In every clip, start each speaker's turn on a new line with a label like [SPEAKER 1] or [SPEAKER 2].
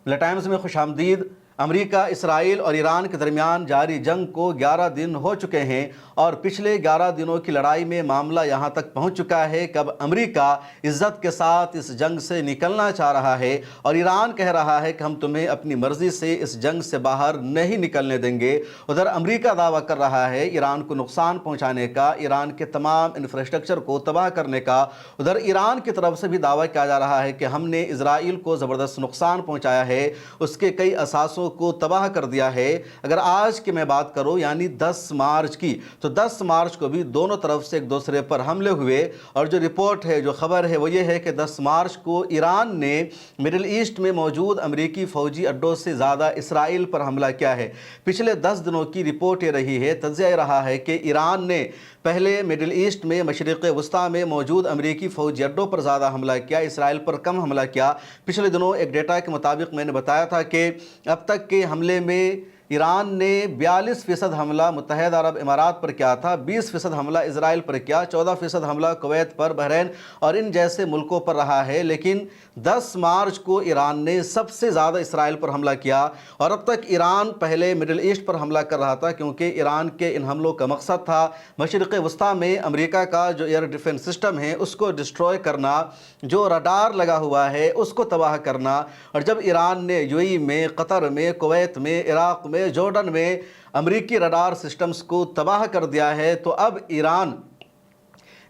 [SPEAKER 1] ملا ٹائمز میں خوش آمدید۔ امریکہ، اسرائیل اور ایران کے درمیان جاری جنگ کو 11 دن ہو چکے ہیں اور پچھلے 11 دنوں کی لڑائی میں معاملہ یہاں تک پہنچ چکا ہے کہ اب امریکہ عزت کے ساتھ اس جنگ سے نکلنا چاہ رہا ہے اور ایران کہہ رہا ہے کہ ہم تمہیں اپنی مرضی سے اس جنگ سے باہر نہیں نکلنے دیں گے۔ ادھر امریکہ دعویٰ کر رہا ہے ایران کو نقصان پہنچانے کا، ایران کے تمام انفراسٹرکچر کو تباہ کرنے کا۔ ادھر ایران کی طرف سے بھی دعویٰ کیا جا رہا ہے کہ ہم نے اسرائیل کو زبردست نقصان پہنچایا ہے، اس کے کئی اثاثوں کو تباہ کر دیا ہے۔ اگر آج کی میں بات کروں یعنی 10 مارچ کی، تو 10 مارچ کو بھی دونوں طرف سے ایک دوسرے پر حملے ہوئے اور جو رپورٹ ہے، جو خبر ہے وہ یہ ہے کہ 10 مارچ کو ایران نے مڈل ایسٹ میں موجود امریکی فوجی اڈوں سے زیادہ اسرائیل پر حملہ کیا ہے۔ پچھلے 10 دنوں کی رپورٹ یہ رہی ہے، تجزیہ یہ رہا ہے کہ ایران نے پہلے مڈل ایسٹ میں مشرق وسطیٰ میں موجود امریکی فوجی اڈوں پر زیادہ حملہ کیا، اسرائیل پر کم حملہ کیا۔ پچھلے دنوں ایک ڈیٹا کے مطابق میں نے بتایا تھا کہ اب تک کے حملے میں ایران نے 42% حملہ متحدہ عرب امارات پر کیا تھا، 20% حملہ اسرائیل پر کیا، 14% حملہ کویت پر، بحرین اور ان جیسے ملکوں پر رہا ہے۔ لیکن 10 مارچ کو ایران نے سب سے زیادہ اسرائیل پر حملہ کیا اور اب تک ایران پہلے مڈل ایسٹ پر حملہ کر رہا تھا کیونکہ ایران کے ان حملوں کا مقصد تھا مشرق وسطیٰ میں امریکہ کا جو ایئر ڈیفنس سسٹم ہے اس کو ڈسٹروائے کرنا، جو رڈار لگا ہوا ہے اس کو تباہ کرنا۔ اور جب ایران نے یو اے ای میں، قطر میں، کویت میں، عراق میں، جارڈن میں امریکی رڈار سسٹمز کو تباہ کر دیا ہے تو اب ایران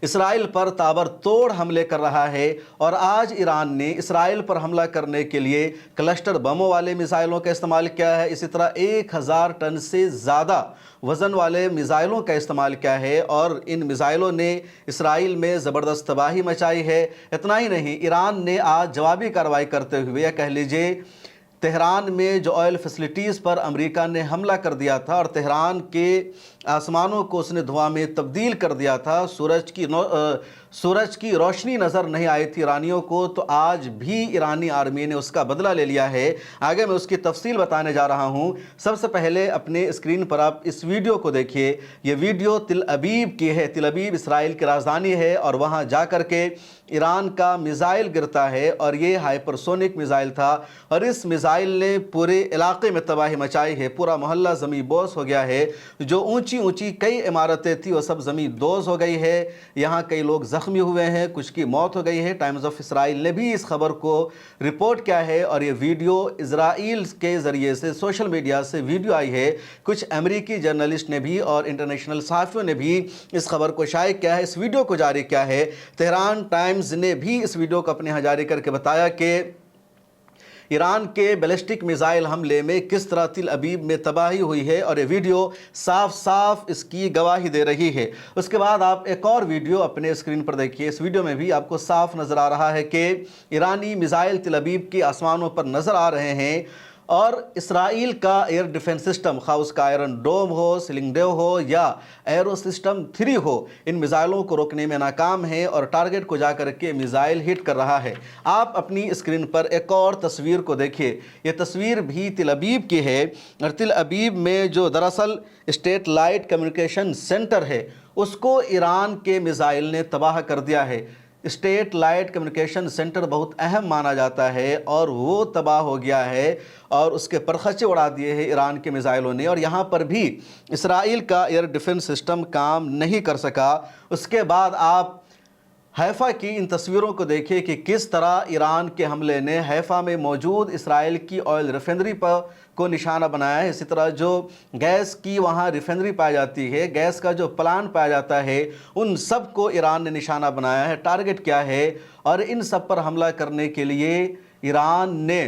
[SPEAKER 1] اسرائیل پر تابر توڑ حملے کر رہا ہے۔ اور آج ایران نے اسرائیل پر حملہ کرنے کے لیے کلسٹر بموں والے میزائلوں کا استعمال کیا ہے، اسی طرح 1000 ٹن سے زیادہ وزن والے میزائلوں کا استعمال کیا ہے اور ان میزائلوں نے اسرائیل میں زبردست تباہی مچائی ہے۔ اتنا ہی نہیں، ایران نے آج جوابی کارروائی کرتے ہوئے یا کہہ لیجئے تہران میں جو آئل فیسلٹیز پر امریکہ نے حملہ کر دیا تھا اور تہران کے آسمانوں کو اس نے دھواں میں تبدیل کر دیا تھا، سورج کی روشنی نظر نہیں آئی تھی ایرانیوں کو، تو آج بھی ایرانی آرمی نے اس کا بدلہ لے لیا ہے۔ آگے میں اس کی تفصیل بتانے جا رہا ہوں۔ سب سے پہلے اپنے اسکرین پر آپ اس ویڈیو کو دیکھیے۔ یہ ویڈیو تل ابیب کی ہے۔ تل ابیب اسرائیل کی راجدھانی ہے اور وہاں جا کر کے ایران کا میزائل گرتا ہے اور یہ ہائپر سونک میزائل تھا اور اس میزائل نے پورے علاقے میں تباہی مچائی ہے۔ پورا محلہ زمین بوس ہو گیا ہے۔ جو اونچی کئی عمارتیں تھیں وہ سب زمین دوز ہو گئی ہے۔ یہاں کئی لوگ زخمی ہوئے ہیں، کچھ کی موت ہو گئی ہے۔ ٹائمز آف اسرائیل نے بھی اس خبر کو رپورٹ کیا ہے اور یہ ویڈیو اسرائیل کے ذریعے سے سوشل میڈیا سے ویڈیو آئی ہے۔ کچھ امریکی جرنلسٹ نے بھی اور انٹرنیشنل صحافیوں نے بھی اس خبر کو شائع کیا ہے، اس ویڈیو کو جاری کیا ہے۔ تہران ٹائمز نے بھی اس ویڈیو کو اپنے ہاں جاری کر کے بتایا کہ ایران کے بیلسٹک میزائل حملے میں کس طرح تل ابیب میں تباہی ہوئی ہے اور یہ ویڈیو صاف اس کی گواہی دے رہی ہے۔ اس کے بعد آپ ایک اور ویڈیو اپنے اسکرین پر دیکھیے۔ اس ویڈیو میں بھی آپ کو صاف نظر آ رہا ہے کہ ایرانی میزائل تل ابیب کے آسمانوں پر نظر آ رہے ہیں اور اسرائیل کا ایئر ڈیفنس سسٹم، خواہ اس کا آئرن ڈوم ہو، سلنگ ڈیو ہو یا ایرو سسٹم 3 ہو، ان میزائلوں کو روکنے میں ناکام ہے اور ٹارگٹ کو جا کر کے میزائل ہٹ کر رہا ہے۔ آپ اپنی اسکرین پر ایک اور تصویر کو دیکھیے۔ یہ تصویر بھی تل ابیب کی ہے اور تل ابیب میں جو دراصل اسٹیٹ لائٹ کمیونیکیشن سینٹر ہے اس کو ایران کے میزائل نے تباہ کر دیا ہے۔ اسٹیٹ لائٹ کمیونیکیشن سینٹر بہت اہم مانا جاتا ہے اور وہ تباہ ہو گیا ہے اور اس کے پرخچے اڑا دیے ہیں ایران کے میزائلوں نے اور یہاں پر بھی اسرائیل کا ایئر ڈیفنس سسٹم کام نہیں کر سکا۔ اس کے بعد آپ حیفا کی ان تصویروں کو دیکھیں کہ کس طرح ایران کے حملے نے حیفا میں موجود اسرائیل کی آئل ریفائنری کو نشانہ بنایا ہے۔ اسی طرح جو گیس کی وہاں ریفائنری پائی جاتی ہے، گیس کا جو پلانٹ پایا جاتا ہے، ان سب کو ایران نے نشانہ بنایا ہے۔ ٹارگٹ کیا ہے اور ان سب پر حملہ کرنے کے لیے ایران نے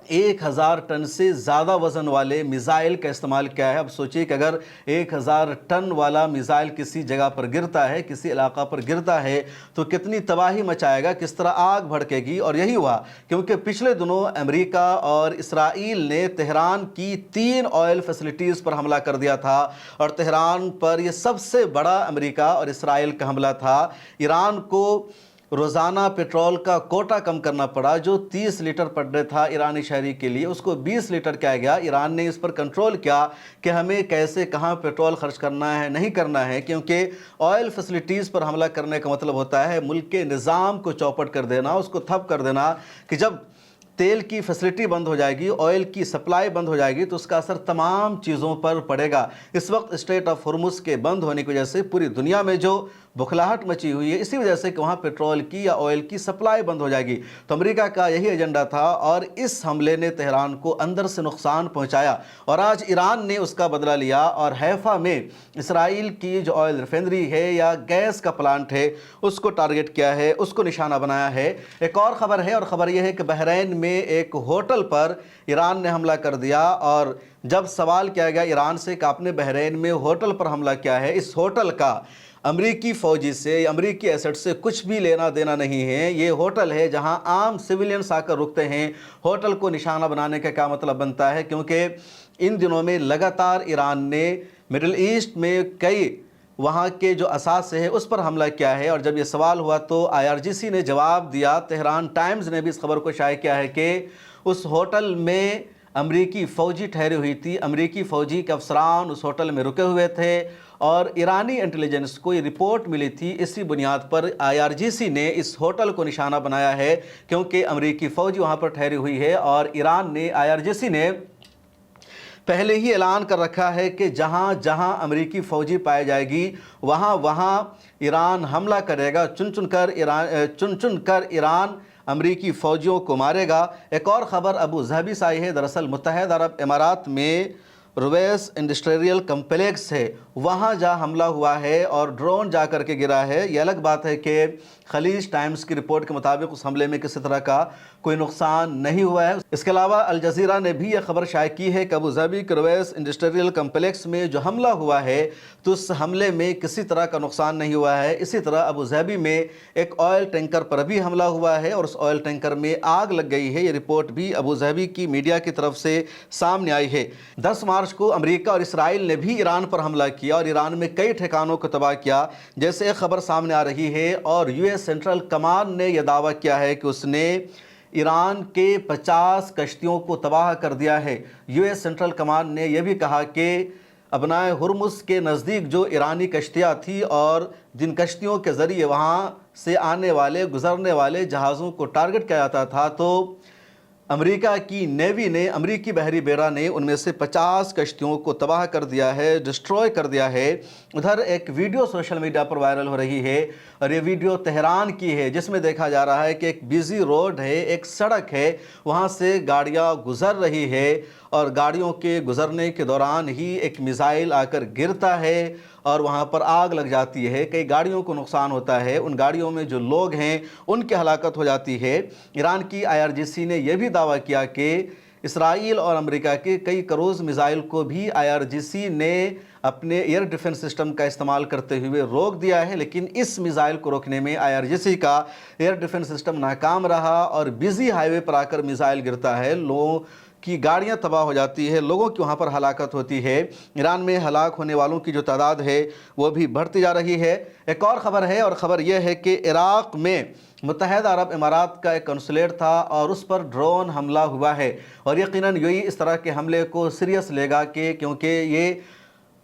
[SPEAKER 1] 1000 ٹن سے زیادہ وزن والے میزائل کا استعمال کیا ہے۔ اب سوچئے کہ اگر 1000 ٹن والا میزائل کسی جگہ پر گرتا ہے، کسی علاقہ پر گرتا ہے تو کتنی تباہی مچائے گا، کس طرح آگ بھڑکے گی۔ اور یہی ہوا کیونکہ پچھلے دنوں امریکہ اور اسرائیل نے تہران کی 3 آئل فیسلٹیز پر حملہ کر دیا تھا اور تہران پر یہ سب سے بڑا امریکہ اور اسرائیل کا حملہ تھا۔ ایران کو روزانہ پیٹرول کا کوٹا کم کرنا پڑا، جو 30 لیٹر پر ڈے تھا ایرانی شہری کے لیے، اس کو 20 لیٹر کیا گیا۔ ایران نے اس پر کنٹرول کیا کہ ہمیں کیسے کہاں پیٹرول خرچ کرنا ہے، نہیں کرنا ہے، کیونکہ آئل فیسلٹیز پر حملہ کرنے کا مطلب ہوتا ہے ملک کے نظام کو چوپٹ کر دینا، اس کو تھپ کر دینا کہ جب तेल की फैसिलिटी बंद हो जाएगी, ऑयल की सप्लाई बंद हो जाएगी, तो उसका असर तमाम चीज़ों पर पड़ेगा। इस वक्त स्ट्रेट ऑफ हॉर्मुज़ के बंद होने की वजह से पूरी दुनिया में जो बुखलाहट मची हुई है, इसी वजह से कि वहाँ पेट्रोल की या ऑयल की सप्लाई बंद हो जाएगी। तो अमेरिका का यही एजेंडा था और इस हमले ने तेहरान को अंदर से नुकसान पहुँचाया और आज ईरान ने उसका बदला लिया और हैफा में इसराइल की जो ऑयल रिफाइनरी है या गैस का प्लांट है उसको टारगेट किया है, उसको निशाना बनाया है। एक और ख़बर है और ख़बर यह है कि बहरीन में एक होटल पर ईरान ने हमला कर दिया और जब सवाल किया गया ईरान से कि आपने बहरीन में होटल पर हमला किया है, इस होटल का अमरीकी फ़ौजी से या अमरीकी एसेट से कुछ भी लेना देना नहीं है। ये होटल है जहां आम सिविलियंस आकर रुकते हैं। होटल को निशाना बनाने का क्या मतलब बनता है, क्योंकि इन दिनों में लगातार ईरान ने मिडिल ईस्ट में कई वहाँ के जो असास है उस पर हमला किया है और जब ये सवाल हुआ तो IRGC ने जवाब दिया। तेहरान टाइम्स ने भी इस खबर को शाये किया है कि उस होटल में अमरीकी फ़ौजी ठहरी हुई थी, अमरीकी फ़ौजी के अफसरान उस होटल में रुके हुए थे और ईरानी इंटेलिजेंस को ये रिपोर्ट मिली थी। इसी बुनियाद पर IRGC ने इस होटल को निशाना बनाया है क्योंकि अमरीकी फ़ौजी वहाँ पर ठहरी हुई है और ईरान ने IRGC ने पहले ही ऐलान कर रखा है कि जहाँ जहाँ अमरीकी फ़ौजी पाई जाएगी वहाँ वहाँ ईरान हमला करेगा। चुन चुन कर ईरान अमरीकी फ़ौजियों को मारेगा। एक और ख़बर अबू ज़हबी से आई है। दरअसल मुत्तहदा अरब इमारात में रुवैस इंडस्ट्रियल कम्प्लेक्स है, वहाँ जा हमला हुआ है और ड्रोन जा कर के गिरा है। ये अलग बात है कि खलीज टाइम्स की रिपोर्ट के मुताबिक उस हमले में किसी तरह का कोई नुकसान नहीं हुआ है। इसके अलावा अल जज़ीरा ने भी यह खबर शाये की है कि अबू धाबी के रुवैस इंडस्ट्रियल कम्प्लेक्स में जो हमला हुआ है तो उस हमले में किसी तरह का नुकसान नहीं हुआ है। इसी तरह अबू धाबी में एक ऑयल टैंकर पर भी हमला हुआ है और उस ऑयल टैंकर में आग लग गई है। ये रिपोर्ट भी अबू धाबी की मीडिया की तरफ से सामने आई है। 10 मार्च को अमेरिका और इसराइल ने भी ईरान पर हमला किया और ईरान में कई ठिकानों को तबाह किया, जैसे एक खबर सामने आ रही है। और US सेंट्रल कमांड ने यह दावा किया है कि उसने ईरान के 50 कश्तियों को तबाह कर दिया है। US सेंट्रल कमांड ने यह भी कहा कि अबनाए हुर्मुज़ के नज़दीक जो ईरानी कश्तियाँ थी और जिन कश्तियों के ज़रिए वहाँ से आने वाले गुज़रने वाले जहाज़ों को टारगेट किया जाता था, तो अमेरिका की नेवी ने, अमेरिकी बहरी बेड़ा ने उनमें से 50 कश्तियों को तबाह कर दिया है, डिस्ट्रॉय कर दिया है। उधर एक वीडियो सोशल मीडिया पर वायरल हो रही है और ये वीडियो तेहरान की है, जिसमें देखा जा रहा है कि एक बिजी रोड है, एक सड़क है, वहाँ से गाड़ियाँ गुज़र रही है और गाड़ियों के गुज़रने के दौरान ही एक मिसाइल आकर गिरता है और वहाँ पर आग लग जाती है। कई गाड़ियों को नुकसान होता है, उन गाड़ियों में जो लोग हैं उनकी हलाकत हो जाती है। ईरान की IRGC ने यह भी दावा किया कि इसराइल और अमेरिका के कई क्रूज़ मिसाइल को भी IRGC ने अपने एयर डिफेंस सिस्टम का इस्तेमाल करते हुए रोक दिया है, लेकिन इस मिसाइल को रोकने में IRGC का एयर डिफेंस सिस्टम नाकाम रहा और बिजी हाईवे पर आकर मिसाइल गिरता है, लोगों की गाड़ियां तबाह हो जाती है, लोगों की वहां पर हलाकत होती है। ईरान में हलाक होने वालों की जो तादाद है वो भी बढ़ती जा रही है। एक और ख़बर है और ख़बर यह है कि इराक़ में मुत्तहदा अरब इमारात का एक कौंसलेट था और उस पर ड्रोन हमला हुआ है और यकीनन यूएई इस तरह के हमले को सीरियस लेगा कि क्योंकि ये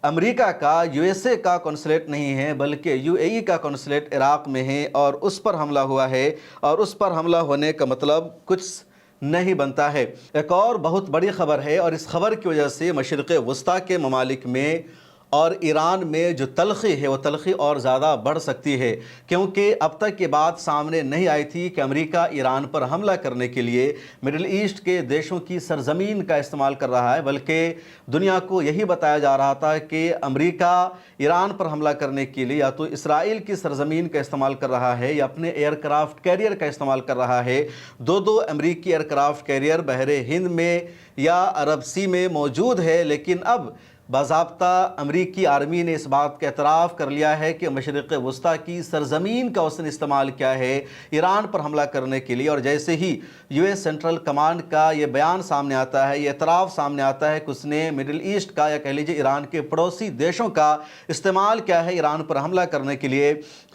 [SPEAKER 1] अमेरिका का USA का कौंसलेट नहीं है बल्कि UAE का कौंसलेट इराक़ में है और उस पर हमला हुआ है और उस पर हमला होने का मतलब कुछ नहीं बनता है। एक और बहुत बड़ी ख़बर है और इस खबर की वजह से मशरिक़ वस्ता के ममालिक में और ईरान में जो तलख़ी है वो तलख़ी और ज़्यादा बढ़ सकती है, क्योंकि अब तक ये बात सामने नहीं आई थी कि अमेरिका ईरान पर हमला करने के लिए मिडिल ईस्ट के देशों की सरज़मीन का इस्तेमाल कर रहा है, बल्कि दुनिया को यही बताया जा रहा था कि अमेरिका ईरान पर हमला करने के लिए या तो इसराइल की सरज़मीन का इस्तेमाल कर रहा है या अपने एयरक्राफ्ट कैरियर का इस्तेमाल कर रहा है। दो अमेरिकी एयरक्राफ्ट कैरियर बहरे हिंद में या अरब सी में मौजूद है, लेकिन अब बाज़ाब्ता अमरीकी आर्मी ने इस बात का एतराफ़ कर लिया है कि मशरिक़ वस्ता की सरज़मीन का उसने इस्तेमाल किया है ईरान पर हमला करने के लिए। और जैसे ही US सेंट्रल कमांड का ये बयान सामने आता है, ये एतराफ़ सामने आता है कि उसने मिडिल ईस्ट का या कह लीजिए ईरान के पड़ोसी देशों का इस्तेमाल किया है ईरान पर हमला करने के लिए,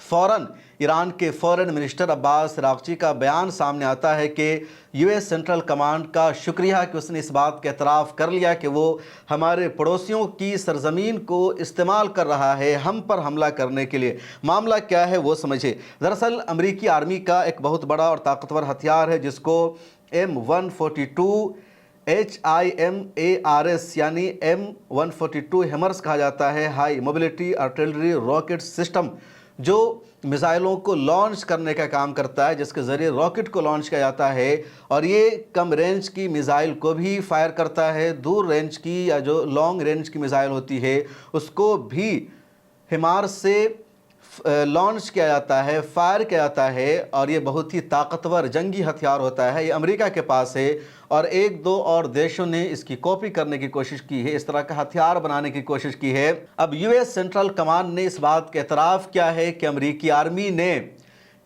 [SPEAKER 1] फ़ौरन ईरान के फ़ॉरेन मिनिस्टर अब्बास अराग़ची का बयान सामने आता है कि US सेंट्रल कमांड का शुक्रिया कि उसने इस बात का एतराफ़ कर लिया कि वो हमारे पड़ोसियों की सरज़मीन को इस्तेमाल कर रहा है हम पर हमला करने के लिए। मामला क्या है वो समझे। दरअसल अमेरिकी आर्मी का एक बहुत बड़ा और ताकतवर हथियार है जिसको M142 HIMARS यानी M142 हैमर्स कहा जाता है, high mobility artillery rocket system, जो मिसाइलों को लॉन्च करने का काम करता है, जिसके ज़रिए रॉकेट को लॉन्च किया जाता है। और ये कम रेंज की मिसाइल को भी फायर करता है, दूर रेंज की या जो लॉन्ग रेंज की मिसाइल होती है उसको भी हिमार्स से लॉन्च किया जाता है, फायर किया जाता है। और ये बहुत ही ताकतवर जंगी हथियार होता है, ये अमेरिका के पास है और एक दो और देशों ने इसकी कॉपी करने की कोशिश की है, इस तरह का हथियार बनाने की कोशिश की है। अब यूएस सेंट्रल कमांड ने इस बात का एतराफ़ किया है कि अमेरिकी आर्मी ने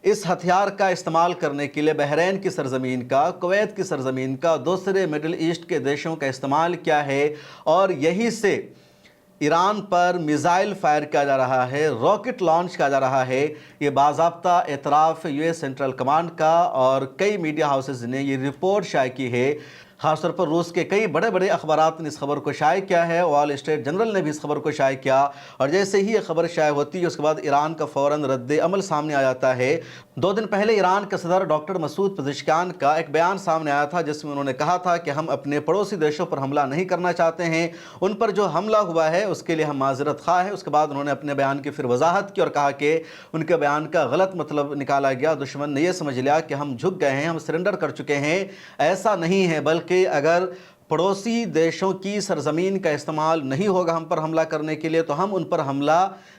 [SPEAKER 1] इस हथियार का इस्तेमाल करने के लिए बहरीन की सरजमीन का, कुवैत की सरजमीन का, दूसरे मिडिल ईस्ट के देशों का इस्तेमाल किया है और यहीं से ईरान पर मिसाइल फायर किया जा रहा है, रॉकेट लॉन्च किया जा रहा है। ये बाज़ाब्ता एतराफ़ यूएस सेंट्रल कमांड का और कई मीडिया हाउसेस ने ये रिपोर्ट शाये की है। ख़ासतौर पर रूस के कई बड़े बड़े अखबारात ने इस खबर को शाये किया है, वॉल स्ट्रीट जर्नल ने भी इस खबर को शाये किया। और जैसे ही ये खबर शाये होती है उसके बाद ईरान का फ़ौरन रद्द अमल सामने आ जाता है। 2 दिन पहले ईरान के सदर डॉक्टर मसूद पेज़ेश्कियान का एक बयान सामने आया था, जिसमें उन्होंने कहा था कि हम अपने पड़ोसी देशों पर हमला नहीं करना चाहते हैं, उन पर जो हमला हुआ है उसके लिए हम माज़रत ख़्वाह हैं। उसके बाद उन्होंने अपने बयान की फिर वजाहत की और कहा कि उनके बयान का गलत मतलब निकाला गया, दुश्मन ने यह समझ लिया कि हम झुक गए हैं, हम सरेंडर कर चुके हैं। ऐसा नहीं है, बल्कि अगर पड़ोसी देशों की सरजमीन का इस्तेमाल नहीं होगा हम पर हमला करने के लिए तो हम उन पर हमला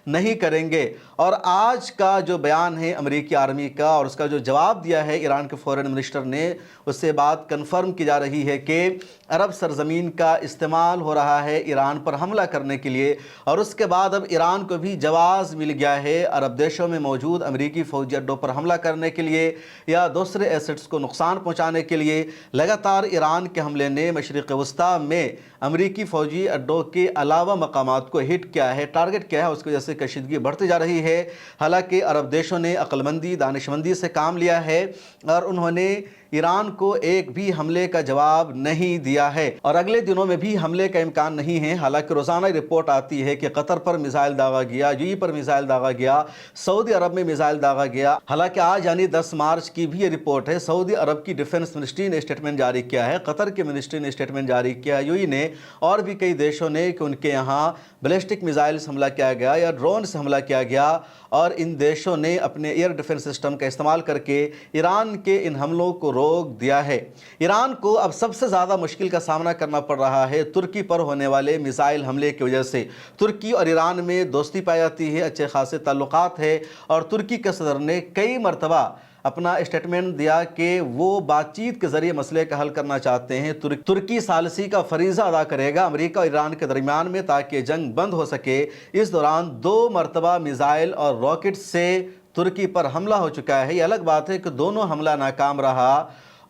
[SPEAKER 1] नहीं करेंगे। और आज का जो बयान है अमेरिकी आर्मी का और उसका जो जवाब दिया है ईरान के फॉरेन मिनिस्टर ने, उससे बात कन्फर्म की जा रही है कि अरब सरजमीन का इस्तेमाल हो रहा है ईरान पर हमला करने के लिए। और उसके बाद अब ईरान को भी जवाज़ मिल गया है अरब देशों में मौजूद अमेरिकी फ़ौजी अड्डों पर हमला करने के लिए या दूसरे एसेट्स को नुकसान पहुँचाने के लिए। लगातार ईरान के हमले ने मशरिक़ वस्ता में अमेरिकी फ़ौजी अड्डों के अलावा मकामात को हिट किया है, टारगेट किया है, उसकी वजह से कशीदगी बढ़ती जा रही है। हालांकि अरब देशों ने अक्लमंदी, दानिशमंदी से काम लिया है और उन्होंने ईरान को एक भी हमले का जवाब नहीं दिया है और अगले दिनों में भी हमले का इम्कान नहीं है। हालांकि रोज़ाना रिपोर्ट आती है कि कतर पर मिसाइल दागा गया, यूएई पर मिसाइल दागा गया, सऊदी अरब में मिसाइल दागा गया। हालांकि आज यानी 10 मार्च की भी ये रिपोर्ट है, सऊदी अरब की डिफेंस मिनिस्ट्री ने स्टेटमेंट जारी किया है, कतर की मिनिस्ट्री ने स्टेटमेंट जारी किया, यूएई ने और भी कई देशों ने कि उनके यहाँ बैलिस्टिक मिसाइल से हमला किया गया या ड्रोन से हमला किया गया और इन देशों ने अपने एयर डिफेंस सिस्टम का इस्तेमाल करके ईरान के इन हमलों को रोक दिया है। ईरान को अब सबसे ज़्यादा मुश्किल का सामना करना पड़ रहा है तुर्की पर होने वाले मिसाइल हमले की वजह से। तुर्की और ईरान में दोस्ती पाई जाती है, अच्छे खासे ताल्लुकात है और तुर्की के सदर ने कई मरतबा अपना स्टेटमेंट दिया कि वो बातचीत के ज़रिए मसले का हल करना चाहते हैं। तुर्की सालसी का फरीज़ा अदा करेगा अमेरिका और ईरान के दरमियान में ताकि जंग बंद हो सके। इस दौरान 2 मरतबा मिसाइल और रॉकेट से तुर्की पर हमला हो चुका है। ये अलग बात है कि दोनों हमला नाकाम रहा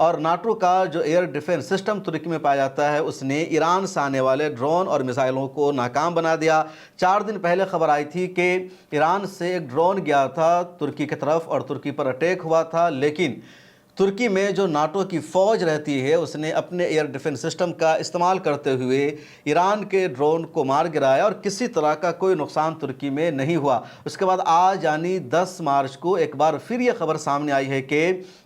[SPEAKER 1] और नाटो का जो एयर डिफेंस सिस्टम तुर्की में पाया जाता है उसने ईरान से आने वाले ड्रोन और मिसाइलों को नाकाम बना दिया। 4 दिन पहले खबर आई थी कि ईरान से एक ड्रोन गया था तुर्की की तरफ और तुर्की पर अटैक हुआ था, लेकिन तुर्की में जो नाटो की फ़ौज रहती है उसने अपने एयर डिफेंस सिस्टम का इस्तेमाल करते हुए ईरान के ड्रोन को मार गिराया और किसी तरह का कोई नुकसान तुर्की में नहीं हुआ। उसके बाद आज यानी 10 मार्च को एक बार फिर ये खबर सामने आई है कि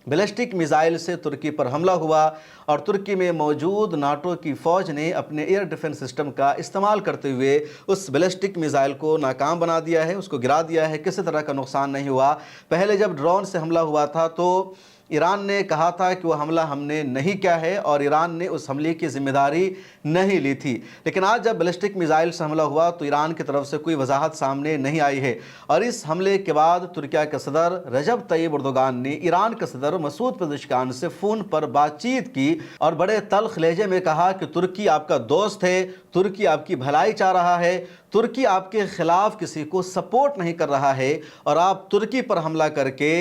[SPEAKER 1] बैलिस्टिक मिसाइल से तुर्की पर हमला हुआ और तुर्की में मौजूद नाटो की फ़ौज ने अपने एयर डिफेंस सिस्टम का इस्तेमाल करते हुए उस बैलिस्टिक मिसाइल को नाकाम बना दिया है, उसको गिरा दिया है, किसी तरह का नुकसान नहीं हुआ। पहले जब ड्रोन से हमला हुआ था तो ईरान ने कहा था कि वो हमला हमने नहीं किया है और ईरान ने उस हमले की जिम्मेदारी नहीं ली थी, लेकिन आज जब बैलिस्टिक मिसाइल से हमला हुआ तो ईरान की तरफ से कोई वजाहत सामने नहीं आई है। और इस हमले के बाद तुर्की के सदर रजब तैयब एर्दोगान ने ईरान के सदर मसूद पेज़ेश्कियान से फ़ोन पर बातचीत की और बड़े तल्ख लहजे में कहा कि तुर्की आपका दोस्त है, तुर्की आपकी भलाई चाह रहा है, तुर्की आपके ख़िलाफ़ किसी को सपोर्ट नहीं कर रहा है और आप तुर्की पर हमला करके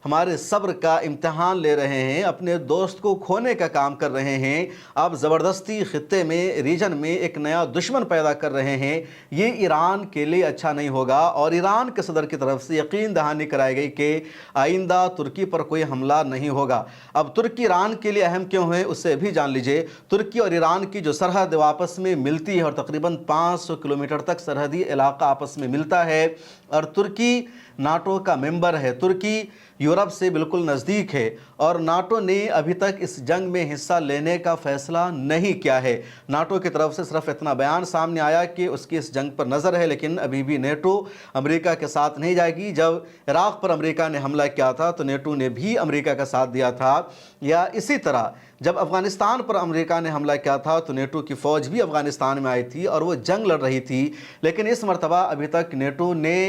[SPEAKER 1] हमारे सब्र का इम्तहान ले रहे हैं, अपने दोस्त को खोने का काम कर रहे हैं, आप ज़बरदस्ती ख़ित्ते में, रीजन में एक नया दुश्मन पैदा कर रहे हैं। ये ईरान के लिए अच्छा नहीं होगा। और ईरान के सदर की तरफ से यकीन दहानी कराई गई कि आइंदा तुर्की पर कोई हमला नहीं होगा। अब तुर्की ईरान के लिए अहम क्यों है उससे भी जान लीजिए। तुर्की और ईरान की जो सरहद आपस में मिलती है और तकरीबन 500 किलोमीटर तक सरहदी इलाका आपस में मिलता है और तुर्की नाटो का मेंबर है। तुर्की यूरोप से बिल्कुल नज़दीक है और नाटो ने अभी तक इस जंग में हिस्सा लेने का फैसला नहीं किया है। नाटो की तरफ से सिर्फ इतना बयान सामने आया कि उसकी इस जंग पर नज़र है, लेकिन अभी भी नेटो अमेरिका के साथ नहीं जाएगी। जब इराक़ पर अमेरिका ने हमला किया था तो नेटो ने भी अमेरिका का साथ दिया था, या इसी तरह जब अफ़गानिस्तान पर अमेरिका ने हमला किया था तो नेटो की फ़ौज भी अफ़गानिस्तान में आई थी और वो जंग लड़ रही थी। लेकिन इस मरतबा अभी तक नेटो ने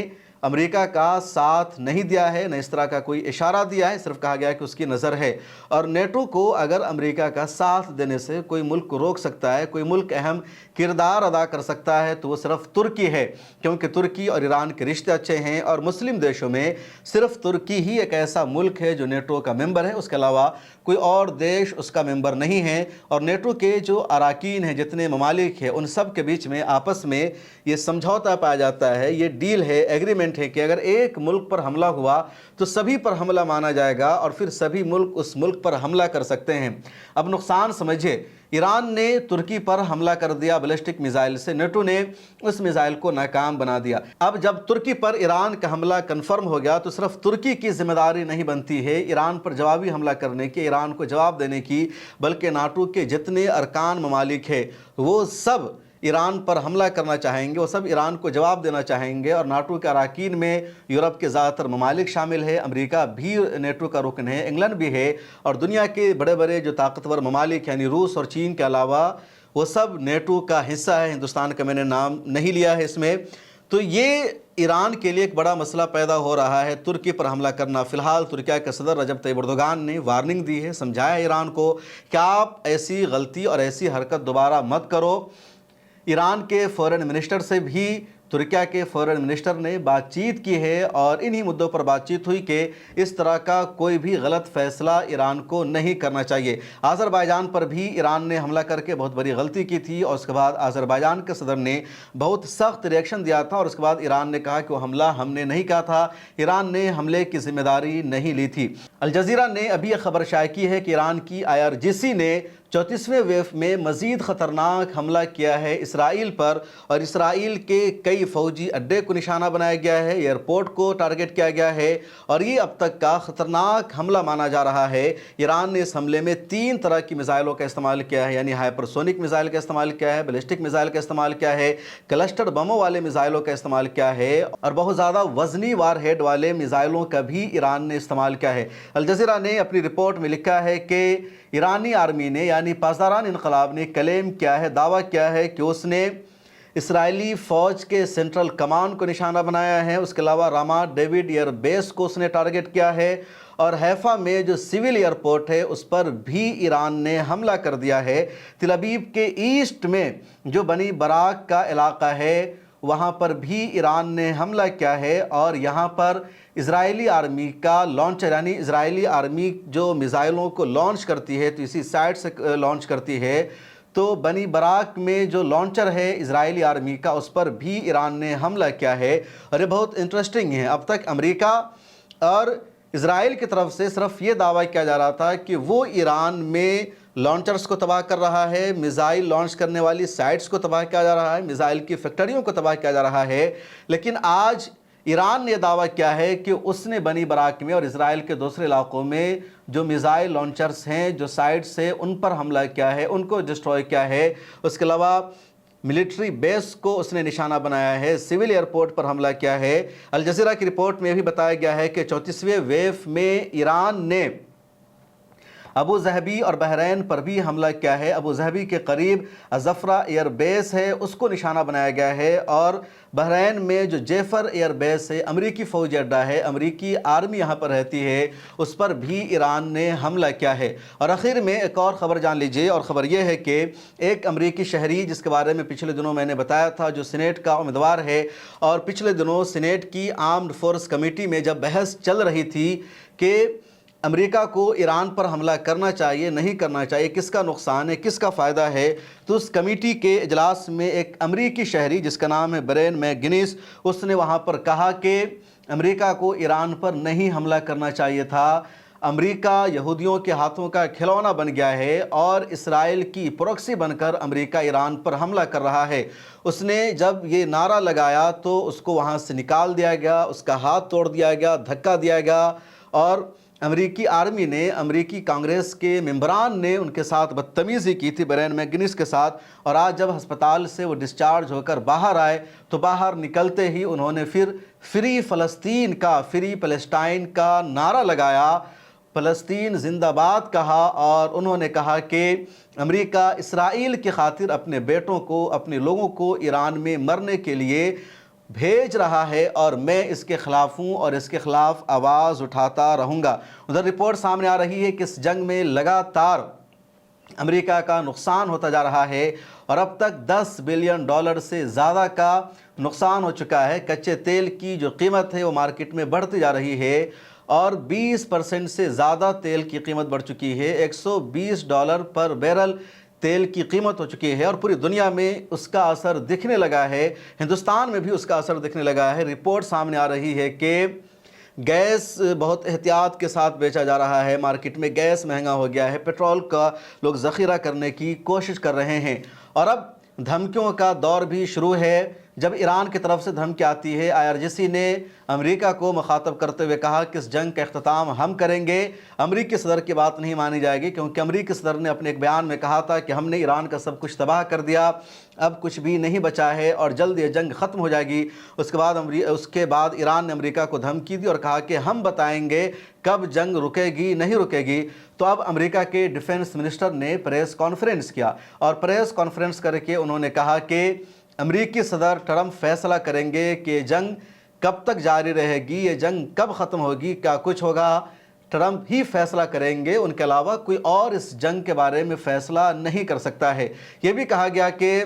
[SPEAKER 1] अमेरिका का साथ नहीं दिया है, न इस तरह का कोई इशारा दिया है, सिर्फ कहा गया कि उसकी नज़र है। और नेटो को अगर अमेरिका का साथ देने से कोई मुल्क को रोक सकता है, कोई मुल्क अहम किरदार अदा कर सकता है, तो वो सिर्फ तुर्की है, क्योंकि तुर्की और ईरान के रिश्ते अच्छे हैं और मुस्लिम देशों में सिर्फ तुर्की ही एक ऐसा मुल्क है जो नेटो का मेंबर है, उसके अलावा कोई और देश उसका मेंबर नहीं है। और नेटो के जो अराकीन हैं, जितने ममालिक हैं, उन सब के बीच में आपस में ये समझौता पाया जाता है, ये डील है, एग्रीमेंट है कि अगर एक मुल्क पर हमला हुआ तो सभी पर हमला माना जाएगा और फिर सभी मुल्क उस मुल्क पर हमला कर सकते हैं। अब नुकसान समझिए, ईरान ने तुर्की पर हमला कर दिया बैलिस्टिक मिसाइल से, नेटो ने उस मिसाइल को नाकाम बना दिया। अब जब तुर्की पर ईरान का हमला कन्फर्म हो गया तो सिर्फ तुर्की की जिम्मेदारी नहीं बनती है ईरान पर जवाबी हमला करने की, ईरान को जवाब देने की, बल्कि नाटो के जितने अरकान ममालिक है वो सब ईरान पर हमला करना चाहेंगे, वो सब ईरान को जवाब देना चाहेंगे। और नाटो के अरकान में यूरोप के ज़्यादातर ममालिक शामिल है, अमेरिका भी नेटो का रुकन है, इंग्लैंड भी है, और दुनिया के बड़े बड़े जो ताकतवर ममालिक यानी रूस और चीन के अलावा वो सब नेटो का हिस्सा है। हिंदुस्तान का मैंने नाम नहीं लिया है इसमें। तो ये ईरान के लिए एक बड़ा मसला पैदा हो रहा है, तुर्की पर हमला करना। फ़िलहाल तुर्की के सदर रजब तैयब एर्दोगान ने वार्निंग दी है, समझाया ईरान को कि आप ऐसी गलती और ऐसी हरकत दोबारा मत करो। ईरान के फ़ॉरेन मिनिस्टर से भी तुर्की के फ़ॉरेन मिनिस्टर ने बातचीत की है और इन्हीं मुद्दों पर बातचीत हुई कि इस तरह का कोई भी गलत फ़ैसला ईरान को नहीं करना चाहिए। आज़रबाईजान पर भी ईरान ने हमला करके बहुत बड़ी गलती की थी और उसके बाद आज़रबाईजान के सदर ने बहुत सख्त रिएक्शन दिया था और उसके बाद ईरान ने कहा कि वो हमला हमने नहीं कहा था, ईरान ने हमले की जिम्मेदारी नहीं ली थी। अल जज़ीरा ने अभी यह खबर शाया की है कि ईरान की IRGC ने 34वें वेव में मज़ीद ख़तरनाक हमला किया है इसराइल पर, और इसराइल के कई फ़ौजी अड्डे को निशाना बनाया गया है, एयरपोर्ट को टारगेट किया गया है, और ये अब तक का ख़तरनाक हमला माना जा रहा है। ईरान ने इस हमले में 3 तरह की मिसाइलों का इस्तेमाल किया है, यानी हाइपरसोनिक मिसाइल का इस्तेमाल किया है, बैलिस्टिक मिसाइल का इस्तेमाल किया है, क्लस्टर बमों वाले मिसाइलों का इस्तेमाल किया है, और बहुत ज़्यादा वज़नी वारहेड वाले मिसाइलों का भी ईरान ने इस्तेमाल किया है। अल जज़ीरा ने अपनी रिपोर्ट में लिखा है कि ईरानी आर्मी ने यानी पासदारान इनकलाब ने क्लेम किया है, दावा किया है कि उसने इसराइली फ़ौज के सेंट्रल कमांड को निशाना बनाया है, उसके अलावा रामात डेविड एयर बेस को उसने टारगेट किया है, और हैफा में जो सिविल एयरपोर्ट है उस पर भी ईरान ने हमला कर दिया है। तिल अबीब के ईस्ट में जो बनी बराक का इलाका है वहाँ पर भी ईरान ने हमला किया है, और यहाँ पर इजरायली आर्मी का लॉन्चर यानी इजरायली आर्मी जो मिसाइलों को लॉन्च करती है तो इसी साइड से लॉन्च करती है। तो बनी बराक में जो लॉन्चर है इजरायली आर्मी का उस पर भी ईरान ने हमला किया है। और ये बहुत इंटरेस्टिंग है, अब तक अमेरिका और इजराइल की तरफ से सिर्फ ये दावा किया जा रहा था कि वो ईरान में लॉन्चर्स को तबाह कर रहा है, मिसाइल लॉन्च करने वाली साइट्स को तबाह किया जा रहा है, मिसाइल की फैक्ट्रियों को तबाह किया जा रहा है। लेकिन आज ईरान ने दावा किया है कि उसने बनी बराक में और इजराइल के दूसरे इलाकों में जो मिसाइल लॉन्चर्स हैं, जो साइट्स हैं, उन पर हमला किया है, उनको डिस्ट्रॉय किया है। उसके अलावा मिलिट्री बेस को उसने निशाना बनाया है, सिविल एयरपोर्ट पर हमला किया है। अल जज़ीरा की रिपोर्ट में भी बताया गया है कि 34वें वेव में ईरान ने अबू ज़हबी और बहरैन पर भी हमला किया है। अबू ज़हबी के करीब अज़फ़रा एयर बेस है उसको निशाना बनाया गया है, और बहरैन में जो जेफर एयर बेस है अमरीकी फ़ौजी अड्डा है, अमरीकी आर्मी यहाँ पर रहती है, उस पर भी ईरान ने हमला किया है। और आखिर में एक और ख़बर जान लीजिए, और ख़बर यह है कि एक अमरीकी शहरी जिसके बारे में पिछले दिनों मैंने बताया था, जो सीनेट का उम्मीदवार है, और पिछले दिनों सीनेट की आर्म्ड फोर्स कमेटी में जब बहस चल रही थी कि अमेरिका को ईरान पर हमला करना चाहिए नहीं करना चाहिए, किसका नुकसान है किसका फ़ायदा है, तो उस कमेटी के इजलास में एक अमरीकी शहरी जिसका नाम है ब्रेन मैकगिनीस, उसने वहाँ पर कहा कि अमेरिका को ईरान पर नहीं हमला करना चाहिए था। امریکہ یہودیوں کے ہاتھوں کا کھلونا بن گیا ہے اور اسرائیل کی پروکسی بن کر امریکہ ایران پر حملہ کر رہا ہے۔ اس نے جب یہ نعرہ لگایا تو اس کو وہاں سے نکال دیا گیا، اس کا ہاتھ توڑ دیا گیا، دھکا دیا گیا، اور امریکی آرمی نے، امریکی کانگریس کے ممبران نے ان کے ساتھ بدتمیزی کی تھی، برین میگنس کے ساتھ۔ اور آج جب ہسپتال سے وہ ڈسچارج ہو کر باہر آئے تو باہر نکلتے ہی انہوں نے پھر فری فلسطین کا، فری پیلسٹائن کا نعرہ لگایا، فلسطین زندہ باد کہا، اور انہوں نے کہا کہ امریکہ اسرائیل کی خاطر اپنے بیٹوں کو، اپنے لوگوں کو ایران میں مرنے کے لیے بھیج رہا ہے اور میں اس کے خلاف ہوں اور اس کے خلاف آواز اٹھاتا رہوں گا۔ ادھر رپورٹ سامنے آ رہی ہے کہ اس جنگ میں لگاتار امریکہ کا نقصان ہوتا جا رہا ہے اور اب تک $10 بلین سے زیادہ کا نقصان ہو چکا ہے۔ کچے تیل کی جو قیمت ہے وہ مارکیٹ میں بڑھتی جا رہی ہے اور 20% سے زیادہ تیل کی قیمت بڑھ چکی ہے، $120 پر بیرل تیل کی قیمت ہو چکی ہے اور پوری دنیا میں اس کا اثر دکھنے لگا ہے، ہندوستان میں بھی اس کا اثر دکھنے لگا ہے۔ رپورٹ سامنے آ رہی ہے کہ گیس بہت احتیاط کے ساتھ بیچا جا رہا ہے، مارکیٹ میں گیس مہنگا ہو گیا ہے، پیٹرول کا لوگ ذخیرہ کرنے کی کوشش کر رہے ہیں اور اب دھمکیوں کا دور بھی شروع ہے۔ جب ایران کی طرف سے دھمکی آتی ہے، IRGC نے امریکہ کو مخاطب کرتے ہوئے کہا کہ اس جنگ کا اختتام ہم کریں گے، امریکی صدر کی بات نہیں مانی جائے گی، کیونکہ امریکی صدر نے اپنے ایک بیان میں کہا تھا کہ ہم نے ایران کا سب کچھ تباہ کر دیا، اب کچھ بھی نہیں بچا ہے اور جلد یہ جنگ ختم ہو جائے گی۔ اس کے بعد ایران نے امریکہ کو دھمکی دی اور کہا کہ ہم بتائیں گے کب جنگ رکے گی، نہیں رکے گی۔ تو اب امریکہ کے ڈیفنس منسٹر نے پریس کانفرنس کیا اور پریس کانفرنس کر کے انہوں نے کہا کہ امریکی صدر ٹرمپ فیصلہ کریں گے کہ جنگ کب تک جاری رہے گی، یہ جنگ کب ختم ہوگی، کیا کچھ ہوگا، ٹرمپ ہی فیصلہ کریں گے، ان کے علاوہ کوئی اور اس جنگ کے بارے میں فیصلہ نہیں کر سکتا ہے۔ یہ بھی کہا گیا کہ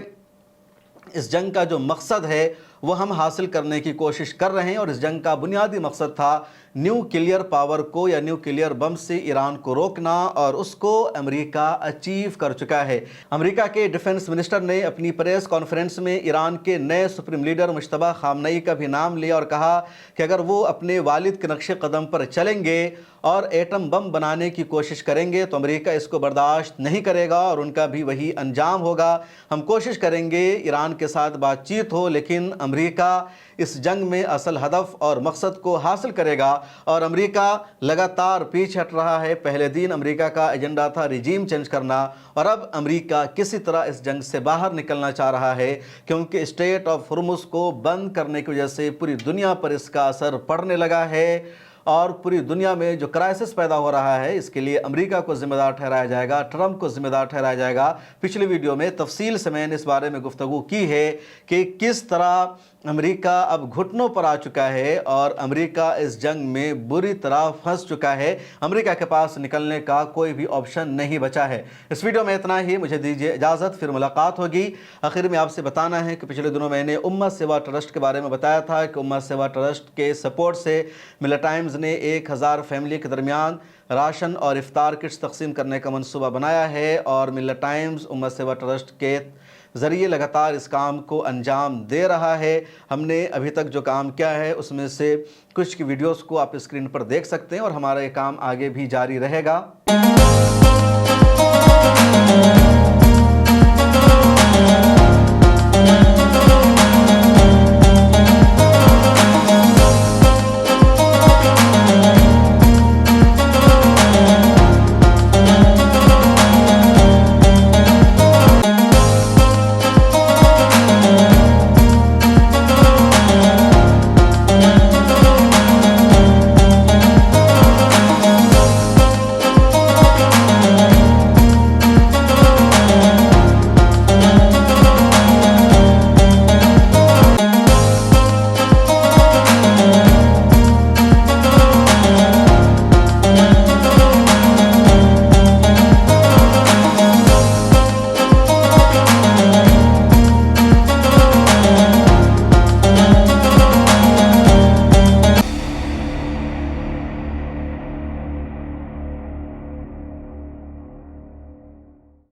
[SPEAKER 1] اس جنگ کا جو مقصد ہے وہ ہم حاصل کرنے کی کوشش کر رہے ہیں اور اس جنگ کا بنیادی مقصد تھا نیوکلیئر پاور کو یا نیوکلیئر بم سے ایران کو روکنا، اور اس کو امریکہ اچیو کر چکا ہے۔ امریکہ کے ڈیفنس منسٹر نے اپنی پریس کانفرنس میں ایران کے نئے سپریم لیڈر مجتبیٰ خامنئی کا بھی نام لیا اور کہا کہ اگر وہ اپنے والد کے نقش قدم پر چلیں گے اور ایٹم بم بنانے کی کوشش کریں گے تو امریکہ اس کو برداشت نہیں کرے گا اور ان کا بھی وہی انجام ہوگا۔ ہم کوشش کریں گے ایران کے ساتھ بات چیت ہو، لیکن امریکہ اس جنگ میں اصل ہدف اور مقصد کو حاصل کرے گا، اور امریکہ لگاتار پیچھے ہٹ رہا ہے۔ پہلے دن امریکہ کا ایجنڈا تھا رجیم چینج کرنا، اور اب امریکہ کسی طرح اس جنگ سے باہر نکلنا چاہ رہا ہے، کیونکہ اسٹریٹ آف ہرمز کو بند کرنے کی وجہ سے پوری دنیا پر اس کا اثر پڑنے لگا ہے اور پوری دنیا میں جو کرائسس پیدا ہو رہا ہے اس کے لیے امریکہ کو ذمہ دار ٹھہرایا جائے گا، ٹرمپ کو ذمہ دار ٹھہرایا جائے گا۔ پچھلی ویڈیو میں تفصیل سے میں نے اس بارے میں گفتگو کی ہے کہ کس طرح امریکہ اب گھٹنوں پر آ چکا ہے اور امریکہ اس جنگ میں بری طرح پھنس چکا ہے۔ امریکہ کے پاس نکلنے کا کوئی بھی آپشن نہیں بچا ہے۔ اس ویڈیو میں اتنا ہی، مجھے دیجیے اجازت، پھر ملاقات ہوگی۔ آخر میں آپ سے بتانا ہے کہ پچھلے دنوں میں نے امت سیوا ٹرسٹ کے بارے میں بتایا تھا کہ امت سیوا ٹرسٹ کے سپورٹ سے ملت ٹائمز نے 1000 فیملی کے درمیان راشن اور افطار کٹس تقسیم کرنے کا منصوبہ بنایا ہے، اور ملت ٹائمز امت سیوا ٹرسٹ کے ذریعے لگاتار اس کام کو انجام دے رہا ہے۔ ہم نے ابھی تک جو کام کیا ہے اس میں سے کچھ کی ویڈیوز کو آپ اسکرین پر دیکھ سکتے ہیں، اور ہمارا یہ کام آگے بھی جاری رہے گا۔